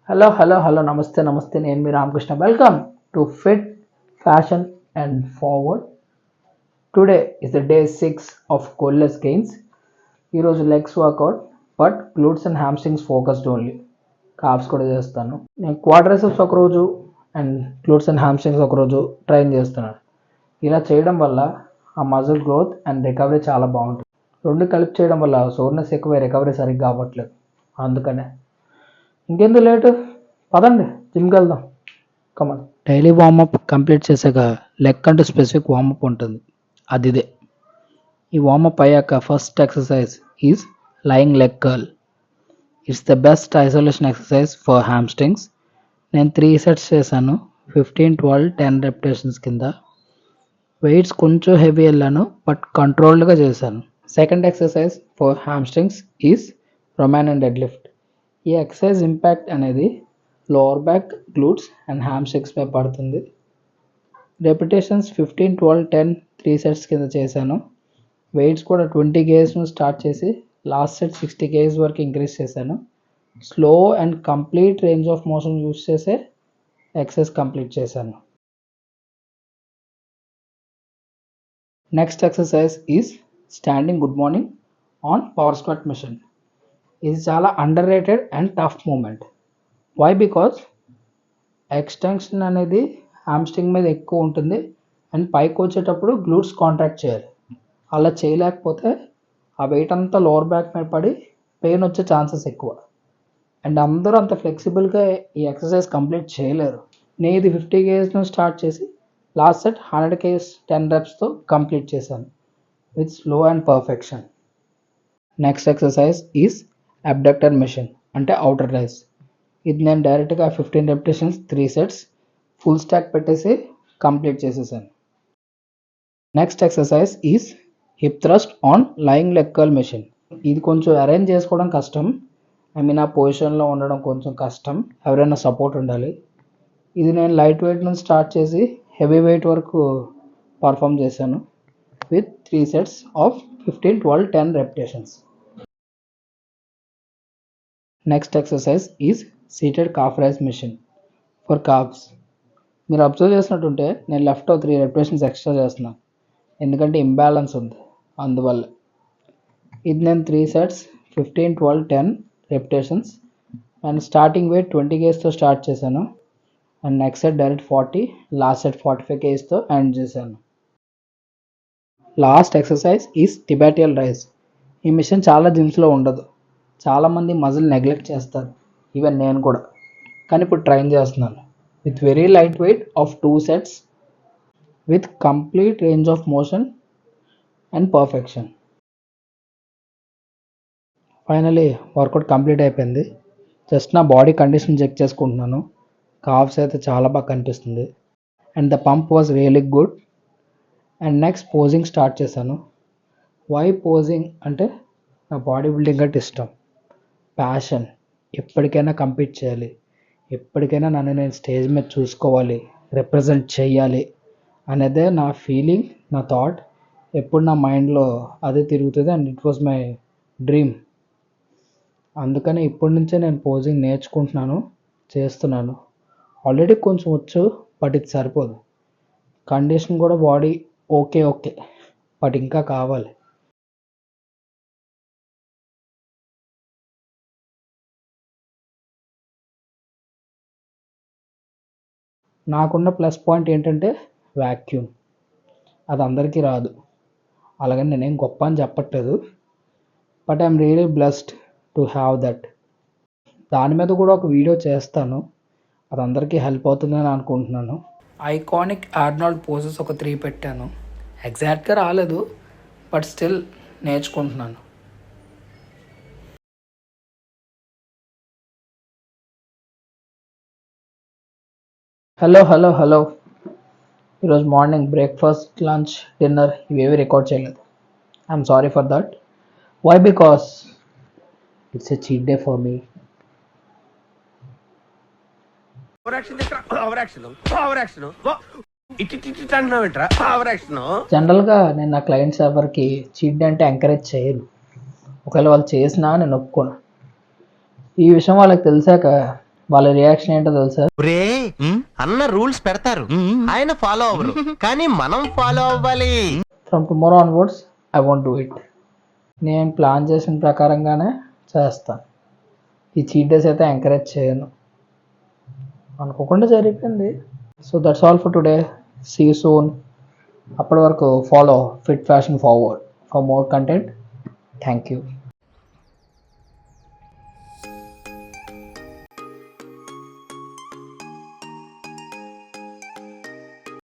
Hello. నమస్తే. నేను మీ Ramakrishna. Welcome to fit fashion and forward. Today is the day 6 of కోల్లెస్ గెయిన్స్. ఈరోజు legs workout, but glutes and hamstrings focused only. కాప్స్ కూడా చేస్తాను. నేను క్వాడ్రైసెప్స్ ఒకరోజు అండ్ గ్లూట్స్ అండ్ హ్యామ్స్ట్రింగ్స్ ఒకరోజు ట్రైన్ చేస్తున్నాను. ఇలా చేయడం వల్ల ఆ మజిల్ గ్రోత్ అండ్ రికవరీ చాలా బాగుంటుంది. రెండు కలిపి చేయడం వల్ల సోర్నెస్ ఎక్కువ, రికవరీ సరిగ్గా అవ్వట్లేదు. అందుకనే ఇంకెందుకు లేటు, పదండి జిమ్కి వెళ్దాం. కమన్. డైలీ వార్మప్ కంప్లీట్ చేశాక లెగ్ అంటూ స్పెసిఫిక్ వార్మప్ ఉంటుంది. అది ఇదే. ఈ వార్మప్ అయ్యాక first exercise is lying leg curl. It's the best isolation exercise for hamstrings. నేను 3 సెట్స్ చేశాను. 15, 12, 10 రెప్యుటేషన్స్ కింద. వెయిట్స్ కొంచెం హెవీ వెళ్ళాను, బట్ కంట్రోల్డ్గా చేశాను. Second exercise for hamstrings is Roman and deadlift. ఈ ఎక్సర్సైజ్ ఇంపాక్ట్ అనేది lower back, glutes and hamstrings పై పడుతుంది. రెపిటేషన్స్ 15, 12, 10 3 సెట్స్ కింద చేశాను. వెయిట్స్ కూడా 20 kgs స్టార్ట్ చేసి లాస్ట్ సెట్ 60 kgs వరకు ఇంక్రీజ్ చేశాను. Slow and complete range of motion use చేసే ఎక్సర్సైజ్ కంప్లీట్ చేశాను. Next exercise is standing good morning on power squat machine. ఇది చాలా underrated and tough moment. Why? Because extension అనేది hamstring మీద ఎక్కువ ఉంటుంది అండ్ పైకి వచ్చేటప్పుడు గ్లూట్స్ కాంట్రాక్ట్ చేయాలి. అలా చేయలేకపోతే ఆ వెయిట్ అంతా లోవర్ బ్యాక్ మీద పడి పెయిన్ వచ్చే ఛాన్సెస్ ఎక్కువ. అండ్ అందరూ అంత ఫ్లెక్సిబుల్గా ఈ ఎక్సర్సైజ్ కంప్లీట్ చేయలేరు. నేను ఇది 50 kgs స్టార్ట్ చేసి last set 100 kgs 10 reps complete చేశాను with slow and perfection. Next exercise is abductor machine, అంటే అవుటర్ రైస్. ఇది నేను డైరెక్ట్గా 15 రెపిటేషన్స్ 3 సెట్స్ ఫుల్ స్టాక్ పెట్టేసి కంప్లీట్ చేసేసాను. Next exercise is hip thrust on lying leg curl machine. ఇది కొంచెం arrange చేసుకోవడం కష్టం. ఆ పొజిషన్లో ఉండడం కొంచెం కష్టం. ఎవరైనా సపోర్ట్ ఉండాలి. ఇది నేను లైట్ వెయిట్ నుంచి స్టార్ట్ చేసి హెవీ వెయిట్ వరకు పర్ఫామ్ చేశాను with 3 sets of 15, 12, 10 repetitions. Next exercise is seated calf raise machine for calves. మీరు అబ్జర్వ్ చేసినట్టుంటే నేను లెఫ్ట్ 3 రెపిటేషన్స్ ఎక్స్ట్రా చేస్తున్నాను, ఎందుకంటే ఇంబ్యాలెన్స్ ఉంది అందువల్ల. ఇది నేను 3 sets 15, 12, 10 repetitions and starting weight 20 kgs start చేశాను. And next set direct 40, last set 45 kgs end చేశాను. Last exercise is tibial raise. ఈ మిషన్ చాలా జిమ్స్లో ఉండదు. చాలామంది మజిల్ నెగ్లెక్ట్ చేస్తారు, ఈవెన్ నేను కూడా. కానీ ఇప్పుడు ట్రైన్ చేస్తున్నాను with very light weight of 2 sets with complete range of motion and perfection. Finally workout complete అయిపోయింది. జస్ట్ నా బాడీ కండిషన్ చెక్ చేసుకుంటున్నాను. కాఫ్స్ అయితే చాలా బాగా కనిపిస్తుంది and the pump was really good. And next posing start చేశాను. Why posing అంటే నా బాడీ బిల్డింగ్ అంటే ఇష్టం, ప్యాషన్. ఎప్పటికైనా కంపీట్ చేయాలి, ఎప్పటికైనా నన్ను నేను స్టేజ్ మీద చూసుకోవాలి, రిప్రజెంట్ చేయాలి అనేదే నా ఫీలింగ్, నా థాట్. ఎప్పుడు నా మైండ్లో అదే తిరుగుతుంది and it was my dream. అందుకని ఇప్పటి నుంచే నేను పోజింగ్ నేర్చుకుంటున్నాను, చేస్తున్నాను. ఆల్రెడీ కొంచెం వచ్చు, బట్ ఇది సరిపోదు. కండిషన్ కూడా బాడీ ఓకే, బట్ ఇంకా కావాలి. నాకున్న ప్లస్ పాయింట్ ఏంటంటే వ్యాక్యూమ్. అది అందరికీ రాదు. అలాగని నేనేం గొప్ప అని చెప్పట్లేదు, but I'm really blessed to have that. దాని మీద కూడా ఒక వీడియో చేస్తాను, అది అందరికీ హెల్ప్ అవుతుందని అనుకుంటున్నాను. ఐకానిక్ ఆర్నాల్డ్ పోజెస్ ఒక 3 పెట్టాను. ఎగ్జాక్ట్గా రాలేదు, బట్ స్టిల్ నేర్చుకుంటున్నాను. హలో. ఈరోజు మార్నింగ్ బ్రేక్ఫాస్ట్, లంచ్, డిన్నర్ ఇవేవి రికార్డ్ చేయలేదు. I'm sorry for that. Why? Because it's a cheat day for me. జనరల్గా నేను నా క్లయింట్స్ ఎవరికి చీట్ డే అంటే ఎంకరేజ్ చేయను. ఒకవేళ వాళ్ళు చేసినా నేను ఒప్పుకోను. ఈ విషయం వాళ్ళకి తెలిసాక వాళ్ళ రియాక్షన్ ఏంటో తెలుసా? రే అన్న రూల్స్ పెడతారు, ఆయన ఫాలో అవ్వరు, కానీ మనం ఫాలో అవ్వాలి. From tomorrow onwards I want do it. నేను ప్లాన్ చేసిన ప్రకారంగానే చేస్తాను. ఈ చీట్ డేస్ అయితే ఎంకరేజ్ చేయను. అనుకోకుండా జరిగిపోయింది. So that's all for today. See you soon. అప్పటి వరకు follow fit fashion forward for more content. Thank you.